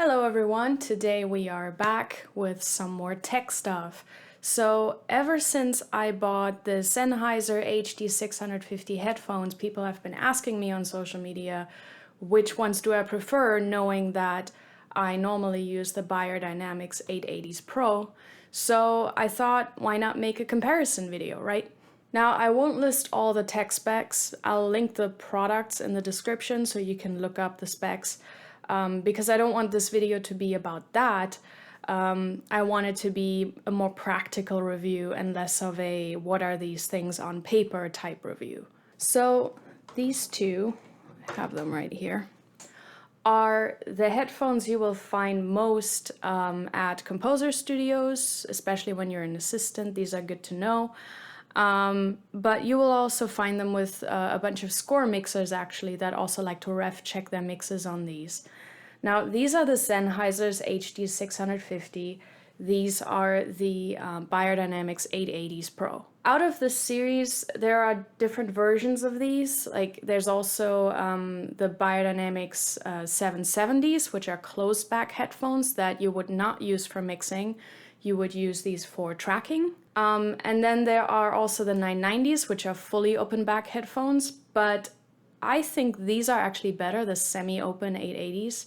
Hello everyone, today we are back with some more tech stuff. So ever since I bought the Sennheiser HD650 headphones, people have been asking me on social media which ones do I prefer, knowing that I normally use the Beyerdynamic 880 Pro. So I thought, why not make a comparison video, right? Now, I won't list all the tech specs. I'll link the products in the description so you can look up the specs. Because I don't want this video to be about that. I want it to be a more practical review and less of a what are these things on paper type review. So these two, I have them right here, are the headphones you will find most at composer studios, especially when you're an assistant. These are good to know. But you will also find them with a bunch of score mixers actually that also like to ref check their mixes on these. Now these are the Sennheiser's HD650. These are the Beyerdynamic 880 Pro. Out of this series there are different versions of these. Like there's also the Beyerdynamic 770s, which are closed back headphones that you would not use for mixing. You would use these for tracking. And then there are also the 990s, which are fully open back headphones, but I think these are actually better, the semi-open 880s.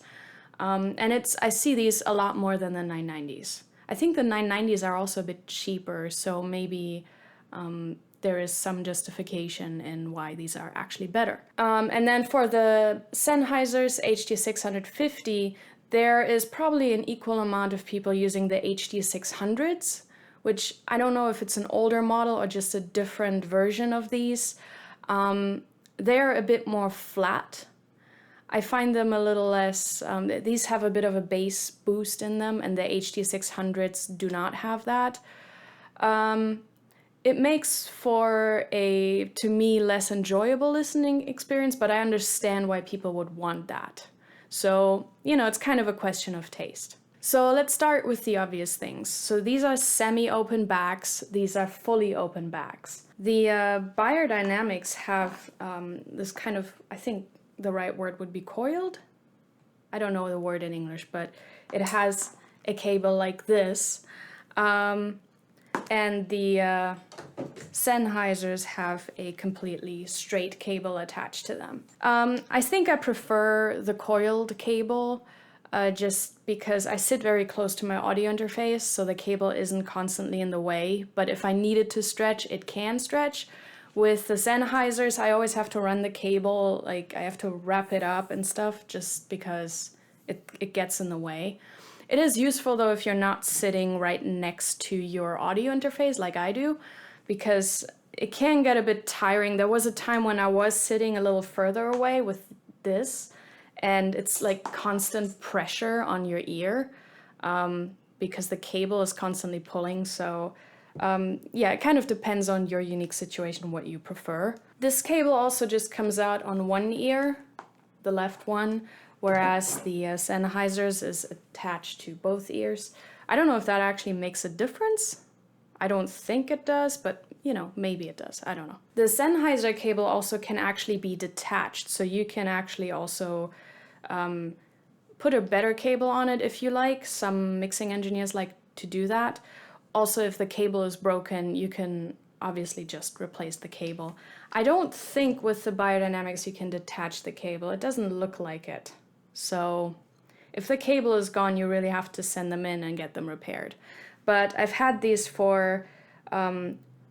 And I see these a lot more than the 990s. I think the 990s are also a bit cheaper, so maybe there is some justification in why these are actually better. And then for the Sennheiser's HD650, there is probably an equal amount of people using the HD600s, which I don't know if it's an older model or just a different version of these. They're a bit more flat. I find them a little less, these have a bit of a bass boost in them, and the HD600s do not have that. It makes for a, to me, less enjoyable listening experience, but I understand why people would want that. So, you know, it's kind of a question of taste. So let's start with the obvious things. So these are semi-open backs, these are fully open backs. The Beyerdynamics have this kind of, I think the right word would be coiled? I don't know the word in English, but it has a cable like this. And the Sennheisers have a completely straight cable attached to them. I think I prefer the coiled cable just because I sit very close to my audio interface, so the cable isn't constantly in the way, but if I need it to stretch, it can stretch. With the Sennheisers, I always have to run the cable, like I have to wrap it up and stuff just because it gets in the way. It is useful though if you're not sitting right next to your audio interface like I do, because it can get a bit tiring. There was a time when I was sitting a little further away with this, and it's like constant pressure on your ear because the cable is constantly pulling. So yeah, it kind of depends on your unique situation, what you prefer. This cable also just comes out on one ear, the left one, whereas the Sennheiser's is attached to both ears. I don't know if that actually makes a difference. I don't think it does, but you know, maybe it does. I don't know. The Sennheiser cable also can actually be detached, so you can actually also put a better cable on it if you like. Some mixing engineers like to do that. Also, if the cable is broken, you can obviously just replace the cable. I don't think with the Beyerdynamics you can detach the cable. It doesn't look like it. So if the cable is gone, you really have to send them in and get them repaired. But I've had these for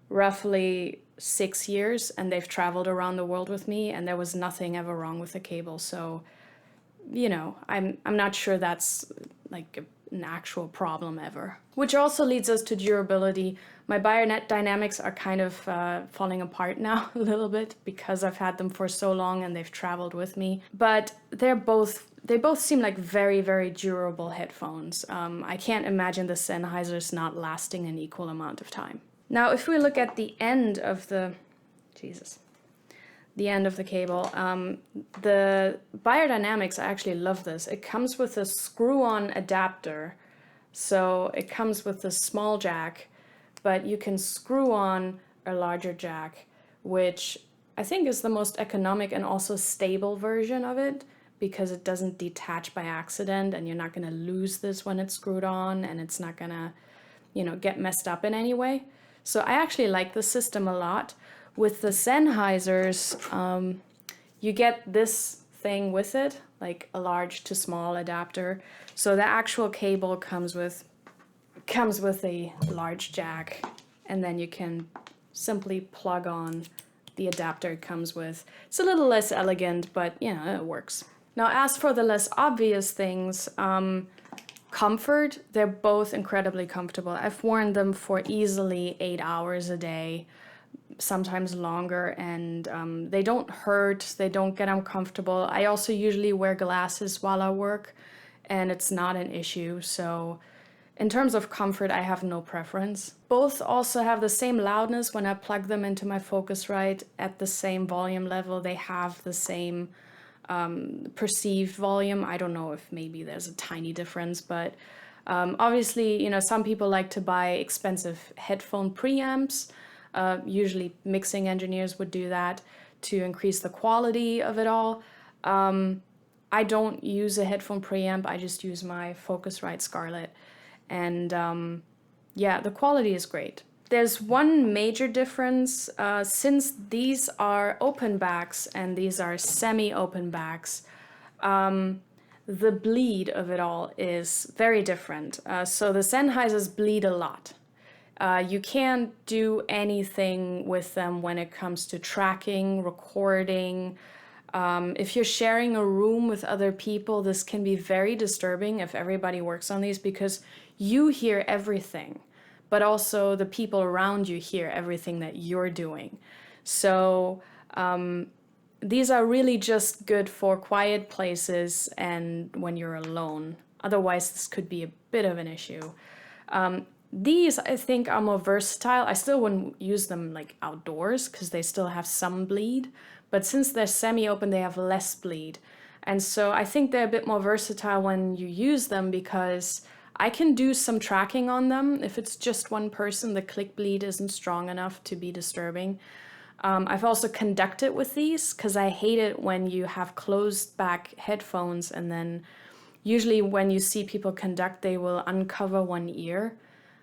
roughly 6 years, and they've traveled around the world with me, and there was nothing ever wrong with the cable. So, you know, I'm not sure that's like an actual problem ever. Which also leads us to durability. My Beyerdynamics are kind of falling apart now a little bit because I've had them for so long and they've traveled with me. But they both seem like very, very durable headphones. I can't imagine the Sennheisers not lasting an equal amount of time. Now, if we look at the end of the, the end of the cable, the Beyerdynamics, I actually love this. It comes with a screw-on adapter. So it comes with a small jack, but you can screw on a larger jack, which I think is the most economic and also stable version of it, because it doesn't detach by accident, and you're not going to lose this when it's screwed on, and it's not going to, you know, get messed up in any way. So I actually like the system a lot. With the Sennheisers, you get this thing with it, like a large to small adapter. So the actual cable comes with a large jack, and then you can simply plug on the adapter it comes with. It's a little less elegant, but you know, it works. Now, as for the less obvious things, comfort, they're both incredibly comfortable. I've worn them for easily 8 hours a day, sometimes longer, and they don't hurt, they don't get uncomfortable. I also usually wear glasses while I work, and it's not an issue. So in terms of comfort, I have no preference. Both also have the same loudness when I plug them into my Focusrite at the same volume level. They have the same perceived volume. I don't know if maybe there's a tiny difference, but obviously, you know, some people like to buy expensive headphone preamps. Usually mixing engineers would do that to increase the quality of it all. I don't use a headphone preamp, I just use my Focusrite Scarlett. And yeah, the quality is great. There's one major difference. Since these are open backs and these are semi-open backs, the bleed of it all is very different. So the Sennheisers bleed a lot. You can't do anything with them when it comes to tracking, recording. If you're sharing a room with other people, this can be very disturbing if everybody works on these, because you hear everything, but also the people around you hear everything that you're doing. So these are really just good for quiet places and when you're alone. Otherwise, this could be a bit of an issue. These, I think, are more versatile. I still wouldn't use them like outdoors because they still have some bleed, but since they're semi-open, they have less bleed. And so I think they're a bit more versatile when you use them, because I can do some tracking on them. If it's just one person, the click bleed isn't strong enough to be disturbing. I've also conducted with these because I hate it when you have closed back headphones, and then usually when you see people conduct, they will uncover one ear.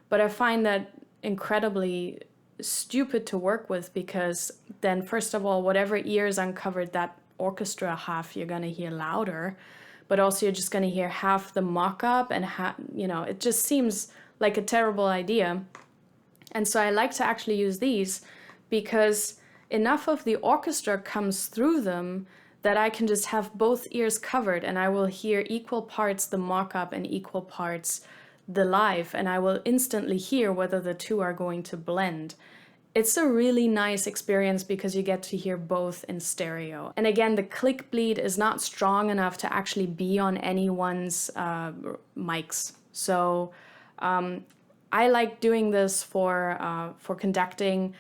But I find that incredibly stupid to work with, because then first of all, whatever ear is uncovered, that orchestra half you're gonna hear louder, but also you're just gonna hear half the mock-up, and you know, it just seems like a terrible idea. And so I like to actually use these because enough of the orchestra comes through them that I can just have both ears covered, and I will hear equal parts the mock-up and equal parts the live, and I will instantly hear whether the two are going to blend. It's a really nice experience because you get to hear both in stereo. And again, the click bleed is not strong enough to actually be on anyone's mics. So I like doing this for conducting.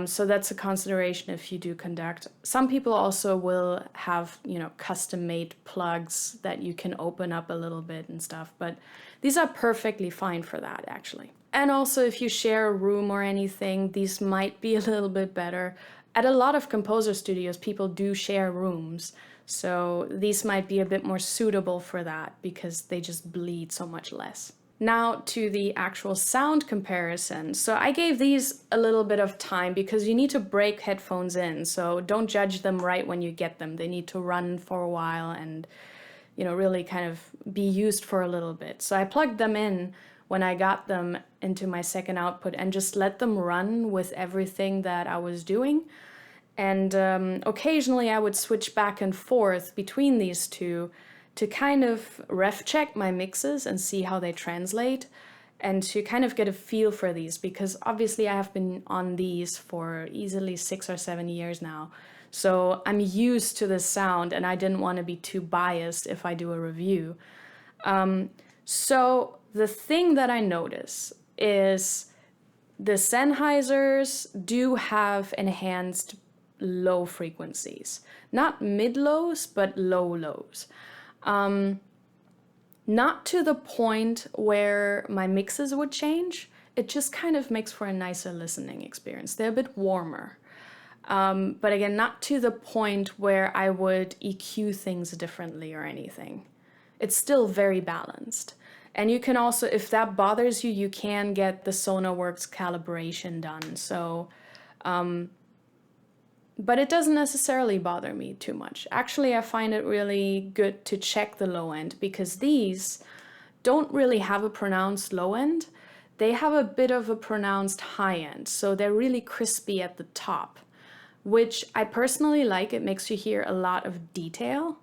So that's a consideration if you do conduct. Some people also will have, you know, custom-made plugs that you can open up a little bit and stuff, but these are perfectly fine for that, actually. And also, if you share a room or anything, these might be a little bit better. At a lot of composer studios, people do share rooms, so these might be a bit more suitable for that because they just bleed so much less. Now to the actual sound comparison. So I gave these a little bit of time because you need to break headphones in, so don't judge them right when you get them. They need to run for a while and, you know, really kind of be used for a little bit. So I plugged them in when I got them into my second output and just let them run with everything that I was doing. And occasionally I would switch back and forth between these two to kind of ref check my mixes and see how they translate, and to kind of get a feel for these, because obviously I have been on these for easily 6 or 7 years now. So I'm used to the sound, and I didn't want to be too biased if I do a review. So the thing that I notice is the Sennheisers do have enhanced low frequencies. Not mid-lows, but low-lows. Not to the point where my mixes would change. It just kind of makes for a nicer listening experience. They're a bit warmer. But again, not to the point where I would EQ things differently or anything. It's still very balanced. And you can also, if that bothers you, you can get the SonarWorks calibration done. So, but it doesn't necessarily bother me too much. Actually, I find it really good to check the low end, because these don't really have a pronounced low end. They have a bit of a pronounced high end. So they're really crispy at the top, which I personally like. It makes you hear a lot of detail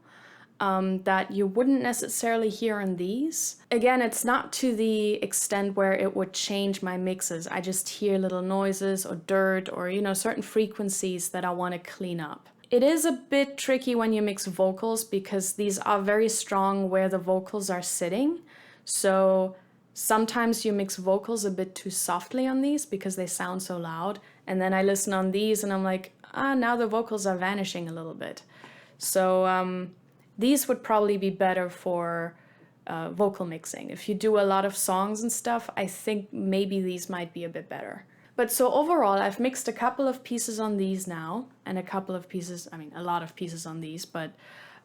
that you wouldn't necessarily hear on these. Again, it's not to the extent where it would change my mixes. I just hear little noises or dirt or, you know, certain frequencies that I want to clean up. It is a bit tricky when you mix vocals, because these are very strong where the vocals are sitting. So sometimes you mix vocals a bit too softly on these because they sound so loud. And then I listen on these and I'm like, now the vocals are vanishing a little bit. So these would probably be better for vocal mixing. If you do a lot of songs and stuff, I think maybe these might be a bit better. But so overall, I've mixed a couple of pieces on these now, and a couple of pieces, I mean, a lot of pieces on these, but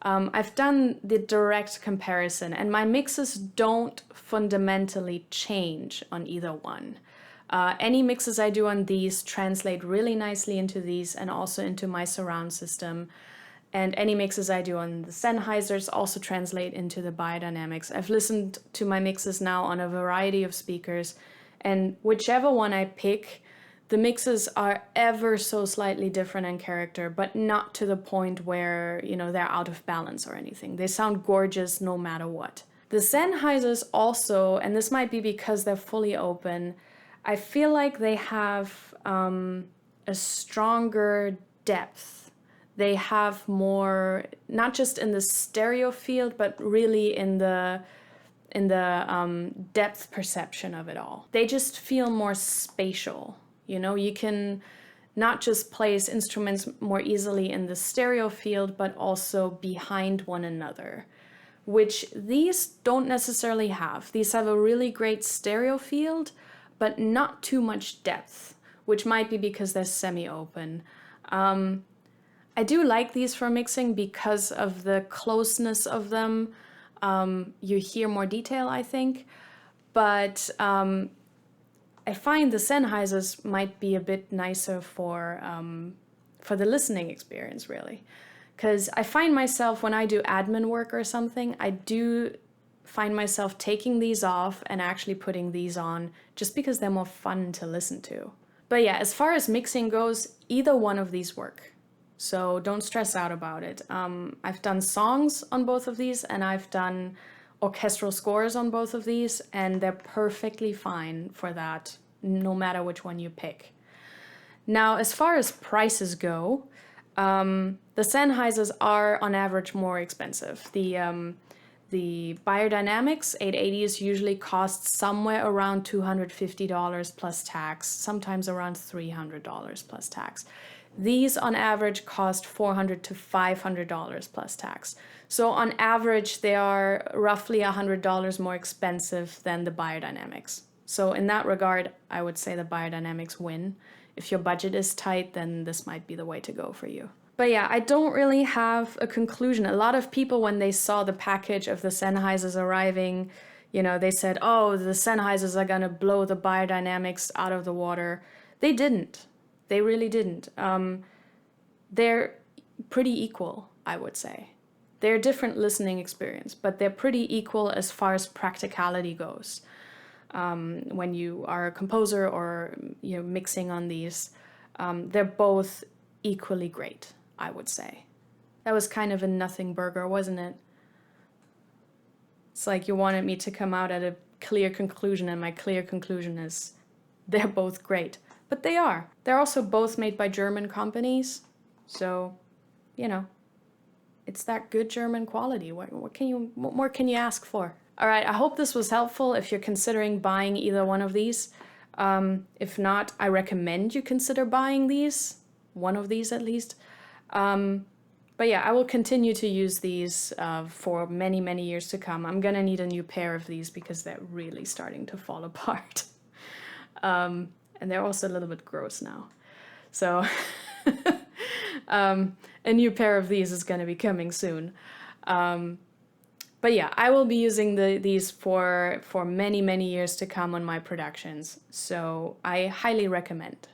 I've done the direct comparison, and my mixes don't fundamentally change on either one. Any mixes I do on these translate really nicely into these and also into my surround system. And any mixes I do on the Sennheisers also translate into the Beyerdynamics. I've listened to my mixes now on a variety of speakers, and whichever one I pick, the mixes are ever so slightly different in character, but not to the point where, you know, they're out of balance or anything. They sound gorgeous no matter what. The Sennheisers also, and this might be because they're fully open, I feel like they have a stronger depth. They have more, not just in the stereo field, but really in the depth perception of it all. They just feel more spatial. You know, you can not just place instruments more easily in the stereo field, but also behind one another, which these don't necessarily have. These have a really great stereo field, but not too much depth, which might be because they're semi-open. I do like these for mixing because of the closeness of them. You hear more detail, I think, but I find the Sennheisers might be a bit nicer for the listening experience, really. Because I find myself, when I do admin work or something, I do find myself taking these off and actually putting these on just because they're more fun to listen to. But yeah, as far as mixing goes, either one of these work. So don't stress out about it. I've done songs on both of these, and I've done orchestral scores on both of these, and they're perfectly fine for that, no matter which one you pick. Now, as far as prices go, the Sennheisers are on average more expensive. The Beyerdynamics 880s usually cost somewhere around $250 plus tax, sometimes around $300 plus tax. These on average cost $400 to $500 plus tax. So on average, they are roughly $100 more expensive than the Beyerdynamics. So in that regard, I would say the Beyerdynamics win. If your budget is tight, then this might be the way to go for you. But yeah, I don't really have a conclusion. A lot of people, when they saw the package of the Sennheisers arriving, you know, they said, oh, the Sennheisers are gonna blow the Beyerdynamics out of the water. They didn't. They really didn't. They're pretty equal, I would say. They're a different listening experience, but they're pretty equal as far as practicality goes. When you are a composer or you're mixing on these, they're both equally great, I would say. That was kind of a nothing burger, wasn't it? It's like you wanted me to come out at a clear conclusion, and my clear conclusion is they're both great. But they are. They're also both made by German companies. So, you know, it's that good German quality. What more can you ask for? All right, I hope this was helpful if you're considering buying either one of these. If not, I recommend you consider buying these. One of these at least. But yeah, I will continue to use these for many, many years to come. I'm gonna need a new pair of these because they're really starting to fall apart. And they're also a little bit gross now. So A new pair of these is going to be coming soon. But yeah, I will be using these for many, many years to come on my productions. So I highly recommend.